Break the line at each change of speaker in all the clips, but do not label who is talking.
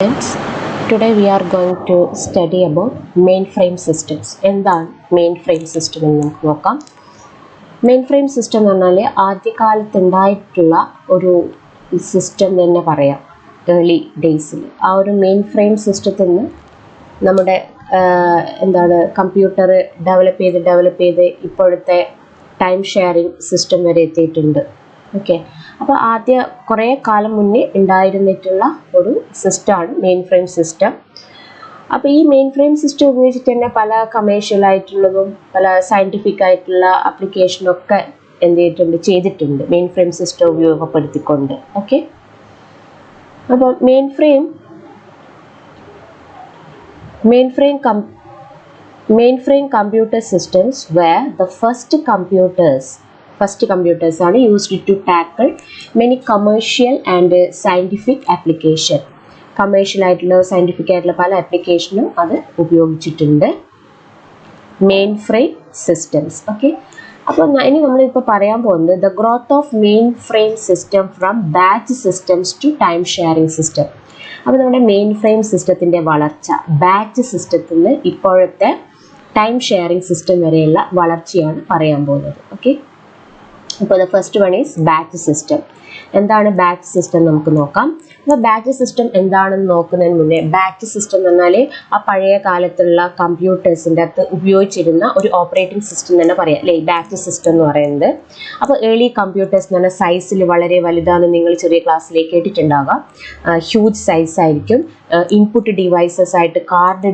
Friends, today we are going to study about mainframe systems. എന്താണ് mainframe system എന്ന് നമുക്ക് നോക്കാം. Mainframe system എന്ന് പറഞ്ഞാൽ ആദ്യകാലത്ത് ഉണ്ടായിട്ടുള്ള ഒരു സിസ്റ്റം തന്നെ പറയാം. ഏർലി ഡേയ്സിൽ ആ ഒരു mainframe സിസ്റ്റത്തിൽ നിന്ന് നമ്മുടെ കമ്പ്യൂട്ടർ ഡെവലപ്പ് ചെയ്ത് ഇപ്പോഴത്തെ ടൈം ഷെയറിംഗ് സിസ്റ്റം വരെ എത്തിയിട്ടുണ്ട്. ഓക്കെ, അപ്പോൾ ആദ്യ കുറേ കാലം മുന്നേ ഉണ്ടായിരുന്നിട്ടുള്ള ഒരു സിസ്റ്റമാണ് മെയിൻ ഫ്രെയിം സിസ്റ്റം. അപ്പോൾ ഈ മെയിൻ ഫ്രെയിം സിസ്റ്റം ഉപയോഗിച്ചിട്ട് തന്നെ പല കമേഴ്ഷ്യൽ ആയിട്ടുള്ളതും പല സയൻറ്റിഫിക് ആയിട്ടുള്ള ആപ്ലിക്കേഷനൊക്കെ ചെയ്തിട്ടുണ്ട് മെയിൻ ഫ്രെയിം സിസ്റ്റം ഉപയോഗപ്പെടുത്തിക്കൊണ്ട്. ഓക്കെ, അപ്പോൾ main frame computer systems were the first computers are used to tackle many commercial and scientific application. Commercial ആയിട്ടുള്ള scientific ആയിട്ടുള്ള പല ആപ്ലിക്കേഷനും അത് ഉപയോഗിച്ചിട്ടുണ്ട് മെയിൻ ഫ്രെയിം സിസ്റ്റംസ്. ഓക്കെ, അപ്പോൾ ഇനി നമ്മളിപ്പോൾ പറയാൻ പോകുന്നത് the growth of mainframe system from batch systems to time sharing system. അപ്പോൾ നമ്മുടെ മെയിൻ ഫ്രെയിം സിസ്റ്റത്തിൻ്റെ വളർച്ച ബാച്ച് സിസ്റ്റത്തിൽ നിന്ന് ഇപ്പോഴത്തെ ടൈം ഷെയറിംഗ് സിസ്റ്റം വരെയുള്ള വളർച്ചയാണ് പറയാൻ പോകുന്നത്. ഓക്കെ, അപ്പോൾ the first one is batch system. എന്താണ് ബാച്ച് സിസ്റ്റം നമുക്ക് നോക്കാം. അപ്പോൾ ബാച്ച് സിസ്റ്റം എന്താണെന്ന് നോക്കുന്നതിന് മുന്നേ ബാച്ച് സിസ്റ്റം എന്ന് പറഞ്ഞാൽ ആ പഴയ കാലത്തുള്ള കമ്പ്യൂട്ടേഴ്സിൻ്റെ അകത്ത് ഉപയോഗിച്ചിരുന്ന ഒരു ഓപ്പറേറ്റിംഗ് സിസ്റ്റം തന്നെ പറയാം അല്ലേ, ബാച്ച് സിസ്റ്റം എന്ന് പറയുന്നത്. അപ്പോൾ ഏർലി കമ്പ്യൂട്ടേഴ്സ് എന്ന് പറഞ്ഞാൽ സൈസിൽ വളരെ വലുതാണെന്ന് നിങ്ങൾ ചെറിയ ക്ലാസ്സിലേക്ക് കേട്ടിട്ടുണ്ടാകാം. ഹ്യൂജ് സൈസ് ആയിരിക്കും. ഇൻപുട്ട് ഡിവൈസസ് ആയിട്ട് കാർഡ്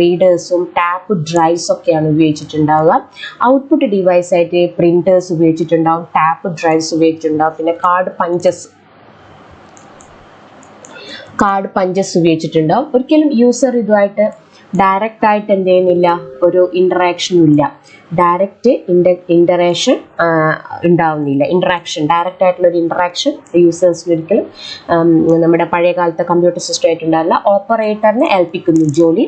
റീഡേഴ്സും ടാപ്പ് ഡ്രൈവ്സ് ഒക്കെയാണ് ഉപയോഗിച്ചിട്ടുണ്ടാവുക. ഔട്ട്പുട്ട് ഡിവൈസ് ആയിട്ട് പ്രിൻറ്റേഴ്സ് ഉപയോഗിച്ചിട്ടുണ്ടാവും, ടാപ്പ് ഡ്രൈവ്സ് ഉപയോഗിച്ചിട്ടുണ്ടാവും, പിന്നെ കാർഡ് പഞ്ചസ് ഉപയോഗിച്ചിട്ടുണ്ടാവും. ഒരിക്കലും യൂസർ ഇതുമായിട്ട് ഡയറക്റ്റ് ആയിട്ട് എന്ത് ചെയ്യുന്നില്ല, ഒരു ഇൻറ്ററാക്ഷനും ഇല്ല. ഡയറക്റ്റ് ഇൻറ്ററാക്ഷൻ ഉണ്ടാവുന്നില്ല. ഡയറക്റ്റ് ആയിട്ടുള്ള ഒരു ഇൻറ്ററാക്ഷൻ യൂസേഴ്സിന് ഒരിക്കലും നമ്മുടെ പഴയ കാലത്തെ കമ്പ്യൂട്ടർ സിസ്റ്റം ആയിട്ടുണ്ടാവില്ല. ഓപ്പറേറ്ററിനെ ഏൽപ്പിക്കുന്നു ജോലി.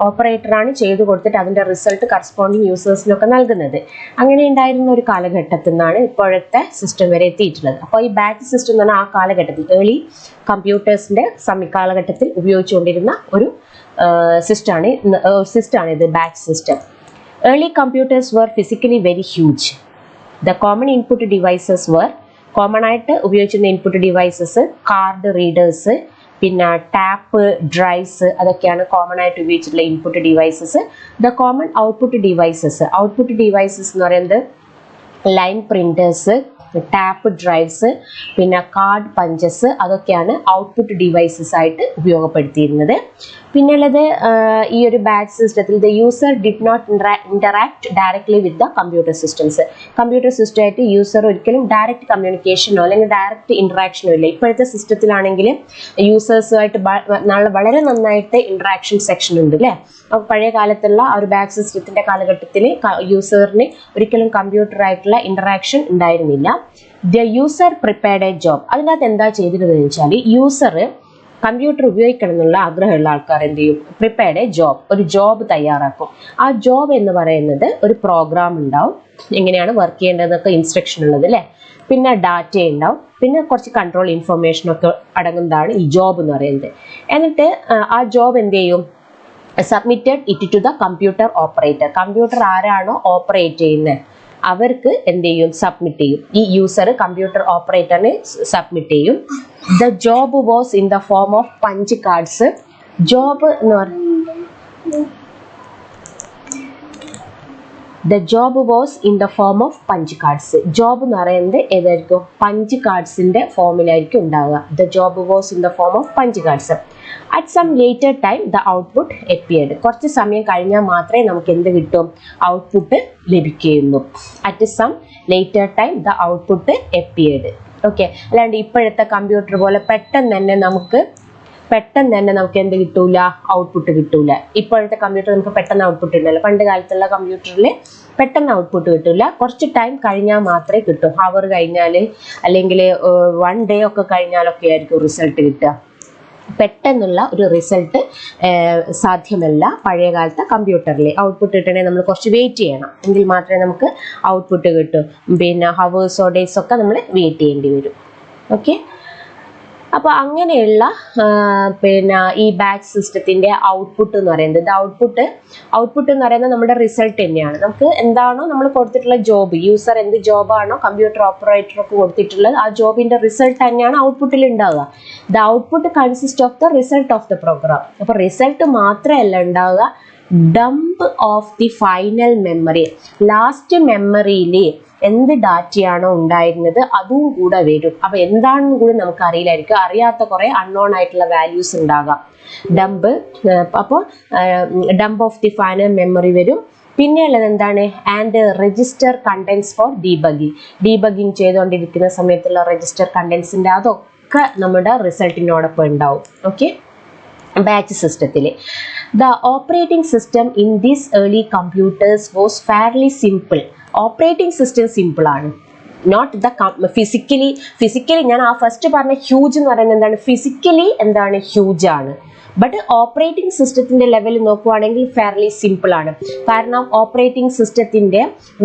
ഓപ്പറേറ്ററാണ് ചെയ്തു കൊടുത്തിട്ട് അതിൻ്റെ റിസൾട്ട് കറസ്പോണ്ടിങ് യൂസേഴ്സിനൊക്കെ നൽകുന്നത്. അങ്ങനെ ഉണ്ടായിരുന്ന ഒരു കാലഘട്ടത്തിൽ നിന്നാണ് ഇപ്പോഴത്തെ സിസ്റ്റം വരെ എത്തിയിട്ടുള്ളത്. അപ്പോൾ ഈ ബാച്ച് സിസ്റ്റം എന്ന് പറഞ്ഞാൽ ആ കാലഘട്ടത്തിൽ ഏർലി കമ്പ്യൂട്ടേഴ്സിൻ്റെ കാലഘട്ടത്തിൽ ഉപയോഗിച്ചുകൊണ്ടിരുന്ന ഒരു സിസ്റ്റമാണ് ഇത് batch system. Early computers were physically very huge. The common input devices were common ആയിട്ട് ഉപയോഗിച്ചിരുന്ന ഇൻപുട്ട് ഡിവൈസസ് കാർഡ് റീഡേഴ്സ്, പിന്നെ ടാപ്പ് ഡ്രൈവ്സ്, അതൊക്കെയാണ് കോമൺ ആയിട്ട് ഉപയോഗിച്ചിട്ടുള്ള input devices. The common output devices എന്ന് പറയുന്നത് ലൈൻ പ്രിൻറ്റേഴ്സ്, ടാപ്പ് ഡ്രൈവ്സ്, പിന്നെ card punches, അതൊക്കെയാണ് ഔട്ട്പുട്ട് ഡിവൈസസ് ആയിട്ട് ഉപയോഗപ്പെടുത്തിയിരുന്നത്. പിന്നുള്ളത് ഈ ഒരു ബാച്ച് സിസ്റ്റത്തിൽ the user did not interact directly with the computer systems. Computer സിസ്റ്റമായിട്ട് യൂസർ ഒരിക്കലും ഡയറക്റ്റ് കമ്മ്യൂണിക്കേഷനോ അല്ലെങ്കിൽ ഡയറക്റ്റ് ഇൻട്രാക്ഷനോ ഇല്ല. ഇപ്പോഴത്തെ സിസ്റ്റത്തിലാണെങ്കിൽ യൂസേഴ്സുമായിട്ട് വളരെ നന്നായിട്ട് ഇൻട്രാക്ഷൻ സെക്ഷൻ ഉണ്ട് അല്ലേ. അപ്പോൾ പഴയ കാലത്തുള്ള ആ ഒരു ബാച്ച് സിസ്റ്റത്തിൻ്റെ കാലഘട്ടത്തിൽ യൂസറിന് ഒരിക്കലും കമ്പ്യൂട്ടറായിട്ടുള്ള ഇൻട്രാക്ഷൻ ഉണ്ടായിരുന്നില്ല. The user prepared A job. അതിനകത്ത് എന്താ ചെയ്തിരുന്നതെന്ന് വെച്ചാൽ യൂസർ കമ്പ്യൂട്ടർ ഉപയോഗിക്കണം എന്നുള്ള ആഗ്രഹമുള്ള ആൾക്കാർ എന്ത് ചെയ്യും, പ്രിപ്പയർഡ് എ ജോബ്, ഒരു ജോബ് തയ്യാറാക്കും. ആ ജോബ് എന്ന് പറയുന്നത് ഒരു പ്രോഗ്രാം ഉണ്ടാവും, എങ്ങനെയാണ് വർക്ക് ചെയ്യേണ്ടതെന്നൊക്കെ ഇൻസ്ട്രക്ഷൻ ഉള്ളത് അല്ലേ. പിന്നെ ഡാറ്റ ഉണ്ടാവും, പിന്നെ കുറച്ച് കൺട്രോൾ ഇൻഫർമേഷനൊക്കെ അടങ്ങുന്നതാണ് ഈ ജോബ് എന്ന് പറയുന്നത്. എന്നിട്ട് ആ ജോബ് എന്ത് ചെയ്യും, submitted it to the computer operator. Computer ആരാണോ ഓപ്പറേറ്റ് ചെയ്യുന്നത് അവർക്ക് എന്ത് ചെയ്യും, സബ്മിറ്റ് ചെയ്യും. ഈ യൂസർ കമ്പ്യൂട്ടർ ഓപ്പറേറ്ററിന് സബ്മിറ്റ് ചെയ്യും. The job was in the form of punch cards. Job എന്ന് പറയുന്നത് ഏതായിരിക്കും, പഞ്ച് കാർഡ്സിന്റെ ഫോമിലായിരിക്കും ഉണ്ടാവുക. The job was in the form of punch cards. At some later time the output appeared. കുറച്ച് സമയം കഴിഞ്ഞാൽ മാത്രമേ നമുക്ക് എന്ത് കിട്ടും, ഔട്ട്പുട്ട് ലഭിക്കുകയുള്ളൂ. At some later time the output appeared. Okay, അല്ലാണ്ട് ഇപ്പോഴത്തെ കമ്പ്യൂട്ടർ പോലെ പെട്ടെന്ന് തന്നെ നമുക്ക് എന്ത് കിട്ടൂല, ഔട്ട്പുട്ട് കിട്ടൂല. ഇപ്പോഴത്തെ കമ്പ്യൂട്ടർ നമുക്ക് പെട്ടെന്ന് ഔട്ട്പുട്ട് ഉണ്ടല്ലോ. പണ്ട് കാലത്തുള്ള കമ്പ്യൂട്ടറിൽ പെട്ടെന്ന് ഔട്ട്പുട്ട് കിട്ടില്ല, കുറച്ച് ടൈം കഴിഞ്ഞാൽ മാത്രമേ കിട്ടൂ. അവർ കഴിഞ്ഞാൽ അല്ലെങ്കിൽ 1 day ഒക്കെ കഴിഞ്ഞാലൊക്കെ ആയിരിക്കും റിസൾട്ട് കിട്ടുക. പെട്ടെന്നുള്ള ഒരു റിസൾട്ട് സാധ്യമല്ല പഴയ കാലത്തെ കമ്പ്യൂട്ടറിൽ. ഔട്ട്പുട്ട് കിട്ടണമെങ്കിൽ നമ്മൾ കുറച്ച് വെയിറ്റ് ചെയ്യണം, എങ്കിൽ മാത്രമേ നമുക്ക് ഔട്ട്പുട്ട് കിട്ടൂ. പിന്നെ ഹവേഴ്സോ ഡേയ്സോ ഒക്കെ നമ്മൾ വെയിറ്റ് ചെയ്യേണ്ടി വരും. ഓക്കെ, അപ്പോൾ അങ്ങനെയുള്ള പിന്നെ ഈ ബാച്ച് സിസ്റ്റത്തിന്റെ ഔട്ട്പുട്ട് എന്ന് പറയുന്നത് ഔട്ട്പുട്ട് എന്ന് പറയുന്നത് നമ്മുടെ റിസൾട്ട് തന്നെയാണ്. നമുക്ക് എന്താണോ നമ്മൾ കൊടുത്തിട്ടുള്ള ജോബ്, യൂസർ എന്ത് ജോബാണോ കമ്പ്യൂട്ടർ ഓപ്പറേറ്റർക്ക് കൊടുത്തിട്ടുള്ളത്, ആ ജോബിന്റെ റിസൾട്ട് തന്നെയാണ് ഔട്ട്പുട്ടിൽ ഉണ്ടാവുക. The output consist of the result of the program. അപ്പോൾ റിസൾട്ട് മാത്രമല്ല ഉണ്ടാവുക, dump of the final memory, last മെമ്മറിയിൽ എന്ത് ഡാറ്റയാണോ ഉണ്ടായിരുന്നത് അതും കൂടെ വരും. അപ്പൊ എന്താണെന്ന് കൂടി നമുക്ക് അറിയില്ലായിരിക്കും, അറിയാത്ത കുറെ അൺനോൺ ആയിട്ടുള്ള വാല്യൂസ് ഉണ്ടാകാം. ഡംപ്, അപ്പോൾ dump of the final memory വരും. പിന്നെ ഉള്ളത് എന്താണ്, and register contents for debugging ചെയ്തുകൊണ്ടിരിക്കുന്ന സമയത്തുള്ള രജിസ്റ്റർ കണ്ടന്റ്സിന്റെ അതൊക്കെ നമ്മുടെ റിസൾട്ടിനോടൊപ്പം ഉണ്ടാവും. ഓക്കെ, ബാച്ച് സിസ്റ്റത്തിൽ the operating system in these early computers was fairly simple. Operating system simple ആണ്, not the physically ഞാൻ ആ ഫസ്റ്റ് പറഞ്ഞ ഹ്യൂജ് എന്ന് പറയുന്നത് എന്താണ്, ഫിസിക്കലി എന്താണ് ഹ്യൂജ് ആണ്. ബട്ട് ഓപ്പറേറ്റിംഗ് സിസ്റ്റത്തിന്റെ ലെവൽ നോക്കുവാണെങ്കിൽ ഫെയർലി സിമ്പിൾ ആണ്. കാരണം ഓപ്പറേറ്റിംഗ് സിസ്റ്റത്തിന്റെ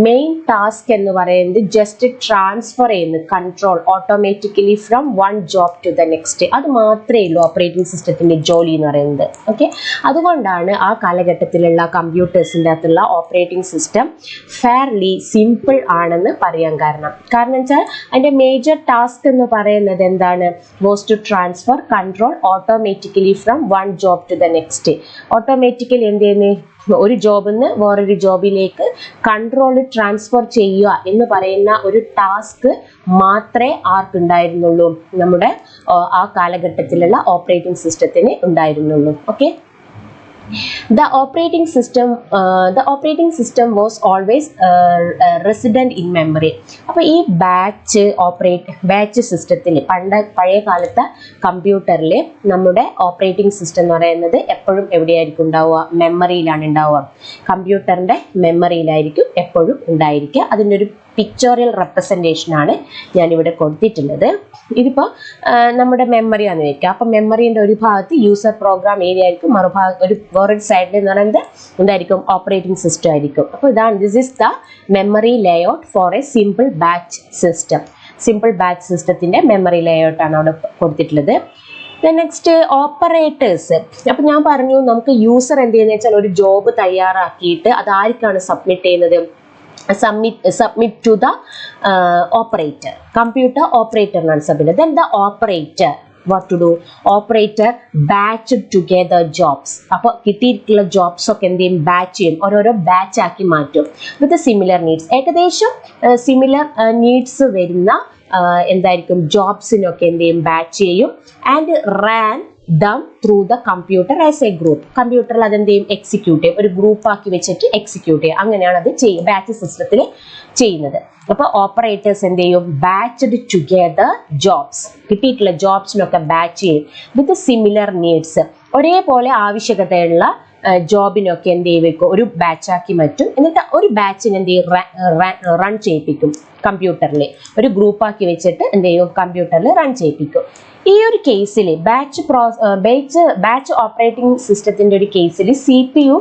മെയിൻ ടാസ്ക് എന്ന് പറയുന്നത് ജസ്റ്റ് ട്രാൻസ്ഫർ ചെയ്യുന്നു control automatically from one job to the next. അത് മാത്രമേ ഉള്ളൂ ഓപ്പറേറ്റിംഗ് സിസ്റ്റത്തിന്റെ ജോലി എന്ന് പറയുന്നത്. ഓക്കെ, അതുകൊണ്ടാണ് ആ കാലഘട്ടത്തിലുള്ള കമ്പ്യൂട്ടേഴ്സിൻ്റെ അകത്തുള്ള ഓപ്പറേറ്റിംഗ് സിസ്റ്റം ഫെയർലി സിമ്പിൾ ആണെന്ന് പറയാൻ കാരണം വെച്ചാൽ അതിന്റെ മേജർ ടാസ്ക് എന്ന് പറയുന്നത് എന്താണ്, was to transfer control automatically from one job to the next. Automatically എന്ത് ചെയ്യുന്നു, ഒരു ജോബിൽ നിന്ന് വേറൊരു ജോബിലേക്ക് കൺട്രോൾ ട്രാൻസ്ഫർ ചെയ്യുക എന്ന് പറയുന്ന ഒരു ടാസ്ക് മാത്രമേ ആർക്കുണ്ടായിരുന്നുള്ളൂ, നമ്മുടെ ആ കാലഘട്ടത്തിലുള്ള ഓപ്പറേറ്റിംഗ് സിസ്റ്റത്തിന് ഉണ്ടായിരുന്നുള്ളൂ. Okay, the operating system was always resident in memory. അപ്പോൾ ഈ ബാച്ച് സിസ്റ്റത്തിൽ പഴയ കാലത്തെ കമ്പ്യൂട്ടറിൽ നമ്മുടെ ഓപ്പറേറ്റിംഗ് സിസ്റ്റം എന്ന് പറയുന്നത് എപ്പോഴും എവിടെയായിരിക്കും ഉണ്ടാവുക, മെമ്മറിയിലാണ് ഉണ്ടാവുക. കമ്പ്യൂട്ടറിന്റെ മെമ്മറിയിലായിരിക്കും എപ്പോഴും ഉണ്ടായിരിക്കുക. അതിൻ്റെ ഒരു പിക്ചോറിയൽ റെപ്രസെൻറ്റേഷൻ ആണ് ഞാനിവിടെ കൊടുത്തിട്ടുള്ളത്. ഇതിപ്പോൾ നമ്മുടെ മെമ്മറി ആണെന്ന് വെക്കുക. അപ്പം മെമ്മറിൻ്റെ ഒരു ഭാഗത്ത് യൂസർ പ്രോഗ്രാം ഏരിയ ആയിരിക്കും, വേറൊരു സൈഡിൽ എന്ന് പറയുന്നത് എന്തായിരിക്കും, ഓപ്പറേറ്റിംഗ് സിസ്റ്റം ആയിരിക്കും. അപ്പോൾ ഇതാണ്, this is the memory layout for a simple batch system. Simple batch സിസ്റ്റത്തിൻ്റെ മെമ്മറി ലേഔട്ട് ആണ് അവിടെ കൊടുത്തിട്ടുള്ളത്. Next operators. അപ്പം ഞാൻ പറഞ്ഞു, നമുക്ക് യൂസർ എന്ത് ചെയ്യുന്നത് വെച്ചാൽ ഒരു ജോബ് തയ്യാറാക്കിയിട്ട് അത് ആർക്കാണ് സബ്മിറ്റ് ചെയ്യുന്നത്, submit to the operator, computer operator ആണ് submit. Then the operator what to do, operator batch together jobs. അപ്പോൾ കിട്ടിയിട്ടുള്ള ജോബ്സ് ഒക്കെ എന്ത് ചെയ്യും, ബാച്ച് ചെയ്യും, ഓരോരോ ബാച്ച് ആക്കി മാറ്റും വിത്ത് സിമിലർ നീഡ്സ്. ഏകദേശം സിമിലർ നീഡ്സ് വരുന്ന എന്തായിരിക്കും ജോബ്സിനൊക്കെ എന്ത് ചെയ്യും, ബാച്ച് ചെയ്യും. And Rann done through the computer as a group. കമ്പ്യൂട്ടറിൽ അതെന്ത് ചെയ്യും, എക്സിക്യൂട്ട് ചെയ്യും, ഒരു ഗ്രൂപ്പ് ആക്കി വെച്ചിട്ട് എക്സിക്യൂട്ട് ചെയ്യും. അങ്ങനെയാണ് അത് ബാച്ച് സിസ്റ്റത്തിൽ ചെയ്യുന്നത്. അപ്പോൾ ഓപ്പറേറ്റേഴ്സ് എന്ത് ചെയ്യും, ബാച്ച്ഡ് ടുഗെദർ ജോബ്സ്, കിട്ടിയിട്ടുള്ള ജോബ്സിനൊക്കെ ബാച്ച് ചെയ്യും വിത്ത് സിമിലർ നീഡ്സ്. ഒരേപോലെ ആവശ്യകതയുള്ള ജോബിനൊക്കെ എന്ത് ചെയ്യും, ഒരു ബാച്ചാക്കി മാറ്റും. എന്നിട്ട് ഒരു ബാച്ചിന് എന്ത് ചെയ്യും, റൺ ചെയ്യിപ്പിക്കും കമ്പ്യൂട്ടറിൽ, ഒരു ഗ്രൂപ്പാക്കി വെച്ചിട്ട് എന്ത് ചെയ്യും, കമ്പ്യൂട്ടറിൽ റൺ ചെയ്യിപ്പിക്കും. ഈ ഒരു കേസിൽ ബാച്ച് ഓപ്പറേറ്റിംഗ് സിസ്റ്റത്തിന്റെ ഒരു കേസിൽ CPU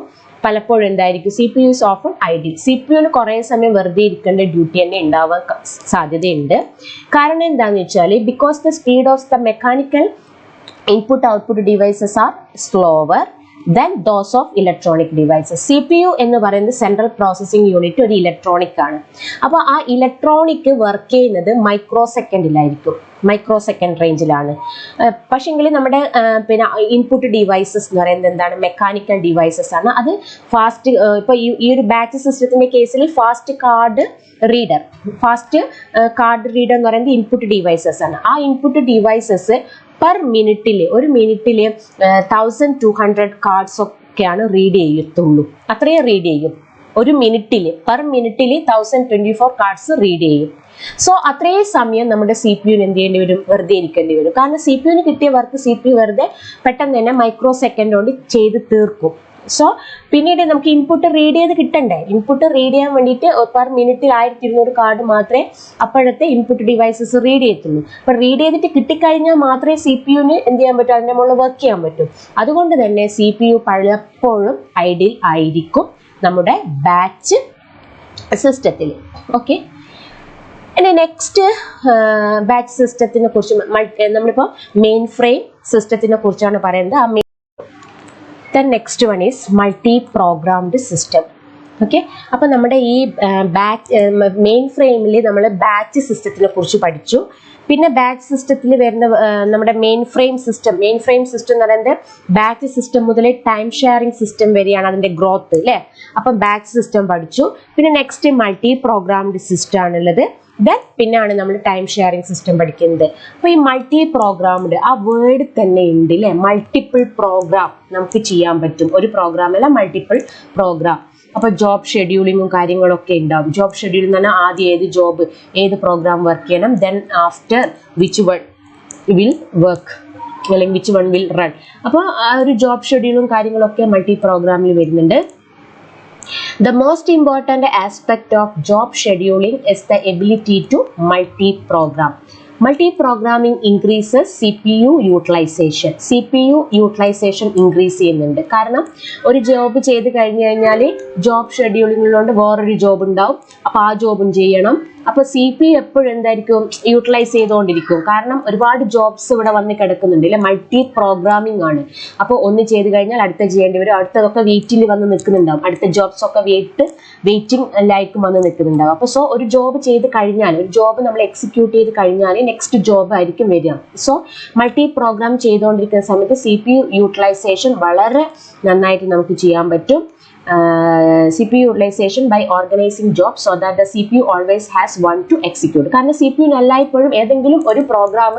പലപ്പോഴും എന്തായിരിക്കും, CPU is often idle. CPUന് കുറേ സമയം വെറുതെ ഇരിക്കേണ്ട ഡ്യൂട്ടി തന്നെ ഉണ്ടാവാൻ സാധ്യതയുണ്ട്. കാരണം എന്താണെന്ന് വെച്ചാൽ, because the speed of the mechanical input output devices are slower then those of electronic devices. CPU എന്ന് പറയുന്നത് സെൻട്രൽ പ്രോസസ്സിംഗ് യൂണിറ്റ് ഒരു ഇലക്ട്രോണിക് ആണ്. അപ്പോൾ ആ ഇലക്ട്രോണിക് വർക്ക് ചെയ്യുന്നത് മൈക്രോ സെക്കൻഡ് റേഞ്ചിലാണ്. പക്ഷേങ്കിൽ നമ്മുടെ പിന്നെ ഇൻപുട്ട് ഡിവൈസസ് എന്ന് പറയുന്നത് എന്താണ്, മെക്കാനിക്കൽ ഡിവൈസസ് ആണ്. അത് ഫാസ്റ്റ്, ഇപ്പോൾ ഈ ഒരു ബാച്ച് സിസ്റ്റത്തിന്റെ കേസിൽ ഫാസ്റ്റ് കാർഡ് റീഡർ എന്ന് പറയുന്നത് ഇൻപുട്ട് ഡിവൈസസ് ആണ്. ആ ഇൻപുട്ട് ഡിവൈസസ് പെർ മിനിറ്റിൽ, ഒരു മിനിറ്റിൽ 1200 കാർഡ്സ് ഒക്കെയാണ് റീഡ് ചെയ്യത്തുള്ളൂ. അത്രയും റീഡ് ചെയ്യും ഒരു മിനിറ്റിൽ, പെർ മിനിറ്റിൽ 1024 കാർഡ്സ് റീഡ് ചെയ്യും. സോ അത്രയും സമയം നമ്മുടെ CPUന് എന്ത് ചെയ്യേണ്ടി വരും, വെറുതെ ഇരിക്കേണ്ടി വരും. കാരണം CPUന് കിട്ടിയ വർക്ക് CPU വെറുതെ പെട്ടെന്ന് തന്നെ മൈക്രോ സെക്കൻഡ് കൊണ്ട് ചെയ്ത് തീർക്കും. സോ പിന്നീട് നമുക്ക് ഇൻപുട്ട് റീഡ് ചെയ്ത് കിട്ടണ്ടേ, ഇൻപുട്ട് റീഡ് ചെയ്യാൻ വേണ്ടിയിട്ട് പെർ മിനിറ്റിൽ 1200 കാർഡ് മാത്രമേ അപ്പോഴത്തെ ഇൻപുട്ട് ഡിവൈസസ് റീഡ് ചെയ്യത്തുള്ളൂ. അപ്പോൾ റീഡ് ചെയ്തിട്ട് കിട്ടിക്കഴിഞ്ഞാൽ മാത്രമേ CPUന് എന്ത് ചെയ്യാൻ പറ്റൂ, അതിൻ്റെ മുകളിൽ വർക്ക് ചെയ്യാൻ പറ്റും. അതുകൊണ്ട് തന്നെ CPU പലപ്പോഴും ഐഡിൽ ആയിരിക്കും നമ്മുടെ ബാച്ച് സിസ്റ്റത്തിൽ. ഓക്കെ, ഇനി നെക്സ്റ്റ് ബാച്ച് സിസ്റ്റത്തിനെ കുറിച്ച് നമ്മളിപ്പോൾ മെയിൻ ഫ്രെയിം സിസ്റ്റത്തിനെ കുറിച്ചാണ് പറയുന്നത്. Then next one is multi-programmed system. Okay, അപ്പോൾ നമ്മുടെ ഈ മെയിൻ ഫ്രെയിമിൽ നമ്മൾ ബാച്ച് സിസ്റ്റത്തിനെ കുറിച്ച് പഠിച്ചു. പിന്നെ ബാച്ച് സിസ്റ്റത്തിൽ വരുന്ന നമ്മുടെ മെയിൻ ഫ്രെയിം സിസ്റ്റം എന്ന് പറയുന്നത് ബാച്ച് സിസ്റ്റം മുതൽ ടൈം ഷെയറിംഗ് സിസ്റ്റം വരെയാണ് അതിൻ്റെ ഗ്രോത്ത് അല്ലേ. അപ്പം ബാച്ച് സിസ്റ്റം പഠിച്ചു. പിന്നെ നെക്സ്റ്റ് മൾട്ടി പ്രോഗ്രാംഡ് സിസ്റ്റം ആണുള്ളത്. ദെൻ പിന്നാണ് നമ്മൾ ടൈം ഷെയറിംഗ് സിസ്റ്റം പഠിക്കുന്നത്. അപ്പോൾ ഈ മൾട്ടി പ്രോഗ്രാംഡ് ആ വേർഡ് തന്നെ ഉണ്ട് അല്ലേ. മൾട്ടിപ്പിൾ പ്രോഗ്രാം നമുക്ക് ചെയ്യാൻ പറ്റും. ഒരു പ്രോഗ്രാം അല്ല, മൾട്ടിപ്പിൾ പ്രോഗ്രാം. അപ്പോൾ ജോബ് ഷെഡ്യൂളിങ്ങും കാര്യങ്ങളൊക്കെ ഉണ്ടാവും. ജോബ് ഷെഡ്യൂൾ എന്ന് പറഞ്ഞാൽ ആദ്യം ഏത് പ്രോഗ്രാം വർക്ക് ചെയ്യണം, then after which one will work അല്ലെങ്കിൽ വിച്ച് വൺ വിൽ റൺ. അപ്പോൾ ആ ഒരു ജോബ് ഷെഡ്യൂളും കാര്യങ്ങളൊക്കെ മൾട്ടി പ്രോഗ്രാമിൽ വരുന്നുണ്ട്. The most important aspect of job scheduling is the ability to multi-program. Multi-programming increases CPU utilization. CPU utilization increase ചെയ്യുന്നുണ്ട്. കാരണം ഒരു ജോബ് ചെയ്ത് കഴിഞ്ഞു കഴിഞ്ഞാൽ ജോബ് ഷെഡ്യൂളിങ്ങിലുണ്ട് വേറൊരു ജോബ് ഉണ്ടാവും. അപ്പോൾ ആ ജോബും ചെയ്യണം. അപ്പോൾ CPU എപ്പോഴും എന്തായിരിക്കും, യൂട്ടിലൈസ് ചെയ്തുകൊണ്ടിരിക്കും. കാരണം ഒരുപാട് ജോബ്സ് ഇവിടെ വന്ന് കിടക്കുന്നുണ്ട് അല്ലെ. മൾട്ടി പ്രോഗ്രാമിംഗ് ആണ്. അപ്പോൾ ഒന്ന് ചെയ്ത് കഴിഞ്ഞാൽ അടുത്ത ചെയ്യേണ്ടി വരും. അടുത്തതൊക്കെ വെയിറ്റിൽ വന്ന് നിൽക്കുന്നുണ്ടാവും. അടുത്ത ജോബ്സ് ഒക്കെ വെയിറ്റിംഗ് ലൈക്കും വന്ന് നിൽക്കുന്നുണ്ടാവും. അപ്പോൾ സോ ഒരു ജോബ് ചെയ്ത് കഴിഞ്ഞാൽ, ഒരു ജോബ് നമ്മൾ എക്സിക്യൂട്ട് ചെയ്ത് കഴിഞ്ഞാൽ നെക്സ്റ്റ് ജോബ് ആയിരിക്കും വരിക. സോ മൾട്ടി പ്രോഗ്രാം ചെയ്തുകൊണ്ടിരിക്കുന്ന സമയത്ത് CPU യൂട്ടിലൈസേഷൻ വളരെ നന്നായിട്ട് നമുക്ക് ചെയ്യാൻ പറ്റും. CPU utilization by organizing jobs so that the CPU always has one to execute. കാരണം CPU എല്ലായ്പ്പോഴും ഏതെങ്കിലും ഒരു പ്രോഗ്രാം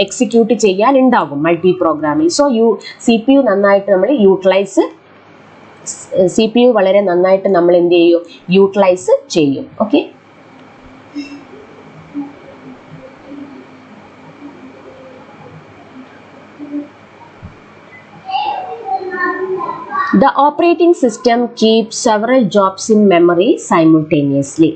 എക്സിക്യൂട്ട് ചെയ്യാൻ ഉണ്ടാകും മൾട്ടി പ്രോഗ്രാമിൽ. സോ CPU നന്നായിട്ട് നമ്മൾ CPU വളരെ നന്നായിട്ട് നമ്മൾ എന്ത് ചെയ്യും, യൂട്ടിലൈസ് ചെയ്യും. Okay, the operating system keeps several jobs in memory simultaneously.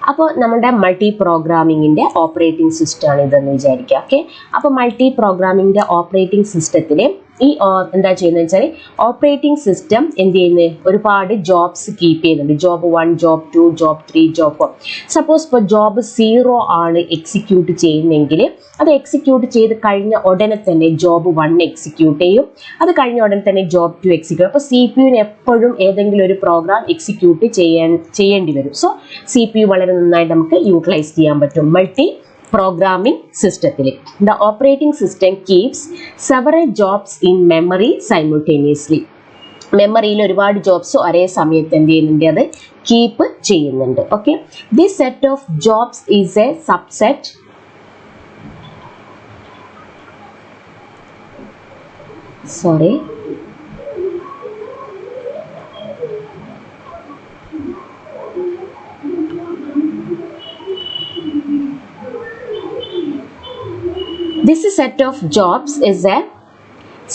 അപ്പോൾ നമ്മുടെ മൾട്ടി പ്രോഗ്രാമിങ്ങിൻ്റെ ഓപ്പറേറ്റിംഗ് സിസ്റ്റം ആണ് ഇതെന്ന് വിചാരിക്കുക. ഓക്കെ, അപ്പോൾ മൾട്ടി പ്രോഗ്രാമിങ്ങിൻ്റെ ഓപ്പറേറ്റിംഗ് സിസ്റ്റത്തിൽ ഈ എന്താ ചെയ്യുന്നത് വെച്ചാൽ ഓപ്പറേറ്റിംഗ് സിസ്റ്റം എന്ത് ചെയ്യുന്നത്, ഒരുപാട് ജോബ്സ് കീപ്പ് ചെയ്യുന്നുണ്ട്. Job 1, job 2, job 3, job 4. Suppose ഇപ്പോൾ ജോബ് 0 ആണ് എക്സിക്യൂട്ട് ചെയ്യുന്നെങ്കിൽ അത് എക്സിക്യൂട്ട് ചെയ്ത് കഴിഞ്ഞ ഉടനെ തന്നെ ജോബ് 1 എക്സിക്യൂട്ട് ചെയ്യും. അത് കഴിഞ്ഞ ഉടനെ തന്നെ ജോബ് 2 എക്സിക്യൂട്ട്. അപ്പോൾ CPU എപ്പോഴും ഏതെങ്കിലും ഒരു പ്രോഗ്രാം എക്സിക്യൂട്ട് ചെയ്യേണ്ടി വരും. സോ CPU വളരെ നന്നായിട്ട് നമുക്ക് യൂട്ടിലൈസ് ചെയ്യാൻ പറ്റും മൾട്ടി പ്രോഗ്രാമിംഗ് സിസ്റ്റത്തിൽ. The operating system keeps several jobs in memory simultaneously. മെമ്മറിയിൽ ഒരുപാട് ജോബ്സ് ഒരേ സമയത്ത് എന്ത് ചെയ്യുന്നുണ്ട്, അത് കീപ്പ് ചെയ്യുന്നുണ്ട്. Okay, this set of jobs is A subset This set of jobs is a